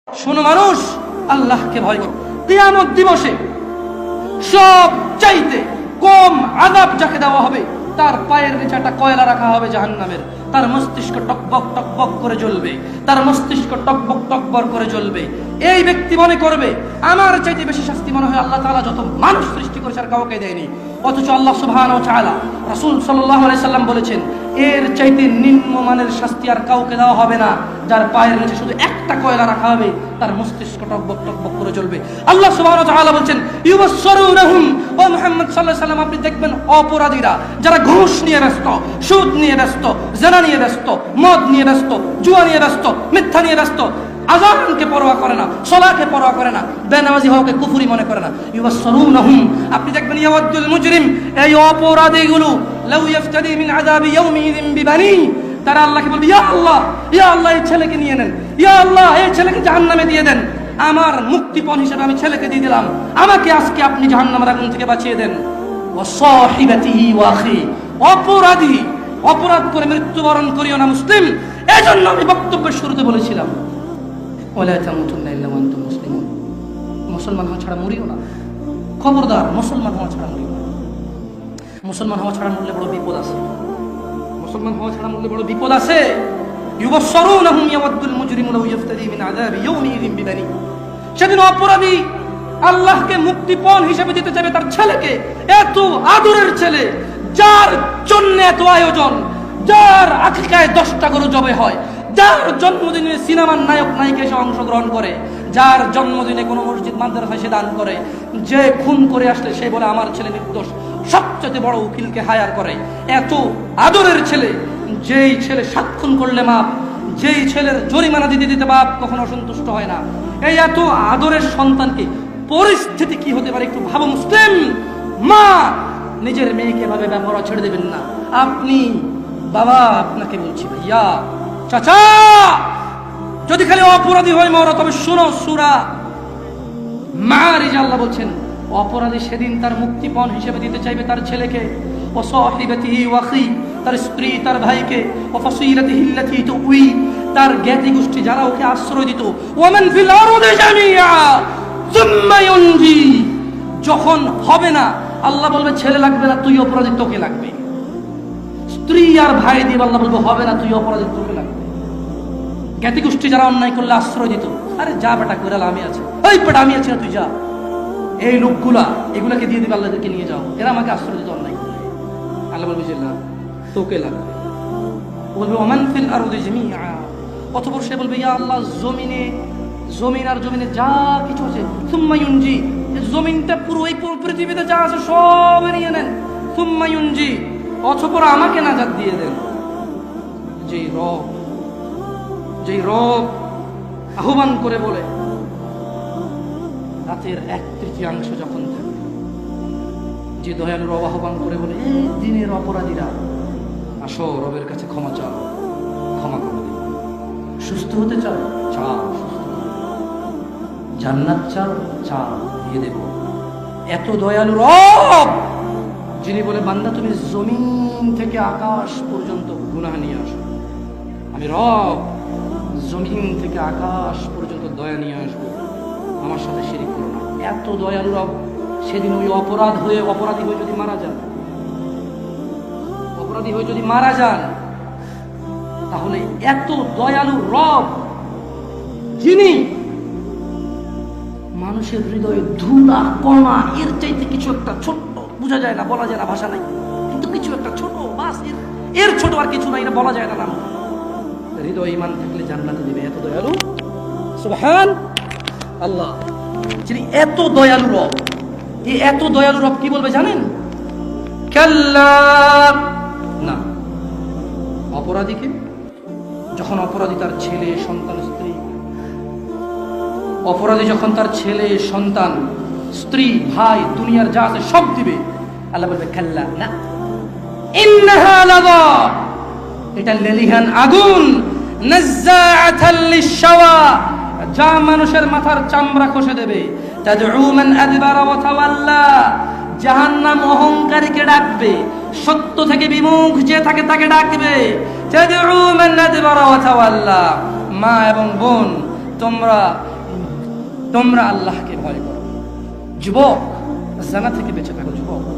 শোনো মানুষ, আল্লাহকে ভয় করো। কিয়ামত দিবসে সব চাইতে কম আযাব যাকে দেওয়া হবে, তার পায়ের নিচে একটা কয়লা রাখা হবে জাহান্নামের। তার মস্তিষ্ক টকবক টকবক করে জ্বলবে, তার মস্তিষ্ক টকবক টকবক করে জ্বলবে। এই ব্যক্তি মনে করবে আমার চাইতে বেশি শাস্তি মনে হয় আল্লাহ তাআলা যত মানুষ সৃষ্টি করেছে আর কাউকে দেয়নি। অথচ আল্লাহ সুবহানাহু ওয়া তাআলা, রাসূল সাল্লাল্লাহু আলাইহি সাল্লাম বলেছেন, এর চাইতে নিম্নমানের শাস্তি আর কাউকে দেওয়া হবে না, যার পায়ের নিচে শুধু একটা কয়লা রাখা হবে, তার মস্তিষ্ক টকবক টকবক করে জ্বলবে। আল্লাহ সুবহানাহু ওয়া তাআলা বলেন, ইউবাসসিরুনহুম, ও মুহাম্মদ সাল্লাল্লাহু আলাইহি সাল্লাম, আপনি দেখবেন অপরাধীরা যারা ঘুষ নিয়ে ব্যস্ত, সুদ নিয়ে ব্যস্ত, জিনা নিয়ে ব্যস্ত, মদ নিয়ে ব্যস্ত, জুয়া নিয়ে ব্যস্ত, মিথ্যা নিয়ে ব্যস্ত, আযানকে পরোয়া করে না, সালাতকে পরোয়া করে না, বেনামাজি হওয়াকে কুফরি মনে করে না। ইউবাসসিরুনহুম, আপনি দেখবেন ইয়াওয়াদুল মুজরিম, এই অপরাধীগুলো লাউ ইফতাদি মিন আযাবি ইয়াউমিযিন বিবানি, তারা আল্লাহকে বলবে, ইয়া আল্লাহ, ইয়া আল্লাহ, এই ছেলেকে নিয়ে নেন, ইয়া আল্লাহ, এই ছেলেকে জাহান্নামে দিয়ে দেন, আমার মুক্তিপণ হিসেবে আমি ছেলেকে দিয়ে দিলাম, আমাকে আজকে আপনি জাহান্নামের আগুন থেকে বাঁচিয়ে দেন। ওয়া সাহিবাতিহি ওয়া আখি, অপরাধী অপরাধ করে মৃত্যুবরণ করিও না মুসলিম। এজন্য আমি বক্তব্যের শুরুতে বলেছিলাম, ওয়ালা তামুতুন্না ইল্লা ওয়া আনতুম মুসলিমুন, মুসলমান হওয়া ছাড়া মরিও না। খবরদার, মুসলমান হওয়া ছাড়া মরিও না। মুসলমান হওয়া ছাড়া মরলে বড় বিপদ আছে। মুসলমান হওয়া ছাড়া মরলে বড় বিপদ আছে। ইউবাসসিরুনহুম ইয়াওয়াদুল মুজরিমু লাউ ইফতাদি মিন আযাবি ইয়াউমিযিন বিবানি, সেদিন অপরাধী আল্লাহকে মুক্তিপণ হিসেবে দিতে চাইবে তার ছেলেকে, এত আদরের ছেলে, যার জন্য এত আয়োজন, যার আকিকায় 10টা গরু জবে হয়, যার জন্মদিনে সিনেমার নায়ক নায়িকা এসে অংশগ্রহণ করে, যার জন্মদিনে কোনো মসজিদ মাদ্রাসায় সে দান করে, যে খুন করে আসলে সে বলে আমার ছেলে নির্দোষ, সবচেয়ে বড় উকিলকে হায়ার করে। এত আদরের ছেলে, যেই ছেলে 7 খুন করলে মাপ, যেই ছেলের জরিমানা দিতে দিতে বাপ কখনো অসন্তুষ্ট হয় না, এই এত আদরের সন্তানকে পরিস্থিতি কি হতে পারে একটু ভাবো মুসলিম। মা নিজের মেয়েকে এভাবে ব্যবহার ছেড়ে দেবেন না। আপনি বাবা, আপনাকে বলছি ভাইয়া, চাচা, যদি খালি অপরাধী হয় মরো, তবে শোনো সূরা মাআরিজ আল্লাহ বলছেন, অপরাধী সেদিন তার মুক্তিপণ হিসেবে দিতে চাইবে তার ছেলেকে, ও সাহিবাতিহি ওয়া আখি, তার স্ত্রী, তার ভাইকে, ও ফাসিলাতিহি আল্লাতী তুই, তার জ্ঞাতি গোষ্ঠী যারা ওকে আশ্রয় দিত, ওয়া মান ফিল আরদি জামিআ সুম্মা ইউনজি, যখন হবে না, আল্লাহ বলবে ছেলে লাগবে না, তুই অপরাধী, তোকে লাগবে। স্ত্রী আর ভাই দিয়ে আল্লাহ বলবে হবে না, তুই অপরাধী, তোকে লাগবে। জ্ঞাতি গোষ্ঠী যারা অন্যায় করলে আশ্রয় দিত, আরে যা বেটা কইরাল, আমি আছি, ওই বেটা আমি আছি না, তুই যা। এই লোকগুলা এগুলাকে দিয়ে দিবে, আল্লাহকে নিয়ে যাও, এরা আমাকে আশ্রয় দিত অন্যায় করলে। আল্লাহ বলবে যে না, তোকে লাগবে। বলবে ওমান ফিল আরদি জামিআ, অতঃপর সে বলবে ইয়া আল্লাহ, জমিন আর জমিনে যা কিছু আছে, সুম্মা ইউনজি, জমিনটা পুরো এই পৃথিবীতে যা আছে সব নিয়ে নেন, সুম্মা ইউনজি, অতঃপর আমাকে নাজাত দিয়ে দেন। যেই রব আহ্বান করে বলে, রাতের 1/3 যখন থাকে, যে দয়ালু রব আহ্বান করে বলে, এই দিনের অপরাধীরা আসো রবের কাছে ক্ষমা চাও, ক্ষমা করে দিন। সুস্থ হতে চাও, চাও, জান্নাত চাও, চাও, দিয়ে দেব। এত দয়ালু রব, যিনি বলে বান্দা তুমি জমিন থেকে আকাশ পর্যন্ত গুনাহ নিয়ে আসো, আমি রব জমিন থেকে আকাশ পর্যন্ত দয়া নিয়ে আসবো, আমার সাথে শিরিক করো না। এত দয়ালু রব, সেদিন ওই অপরাধী হয়ে যদি মারা যান, তাহলে এত দয়ালু রব, যিনি মানুষের হৃদয়ে ধুলা কণা এর চাইতে কিছু একটা ছোট্ট, বোঝা যায় না, বলা যায় না, ভাষা নাই, কিন্তু কিছু একটা ছোট, বাস এর ছোট আর কিছু নাই, এটা বলা যায় না নাম, হৃদয় ঈমান থাকলে জান্নাতে দিবে। এত দয়ালু, সুবহান আল্লাহ, যিনি এত দয়ালু রব। এই এত দয়ালু রব কি বলবে জানেন? কাল্লা, না। অপরাধীকে যখন অপরাধী তার ছেলে, সন্তান, স্ত্রী, অপরাধী যখন তার ছেলে, সন্তান, স্ত্রী, ভাই, দুনিয়ার যা আছে সব দিবে, আল্লাহ বলবে কাল্লা, না, ইন্নাহা লাযা, এটা লেলিহান আগুন, নাজ্জাআতাল লিশ-শাওয়া, যা মানুষের মাথার চামড়া খসে দেবে, তাদউ মান আদবারা ওয়া তাওয়াল্লা, জাহান্নাম অহংকারীকে ডাকবে, সত্য থেকে বিমুখ যে থাকে তাকে ডাকবে। তাদউ মান আদবারা ওয়া তাওয়াল্লা, মা এবং বোন, তোমরা তোমরা আল্লাহকে ভয় করো। যুবক, জানা থেকে বেঁচে থাকো। যুবক,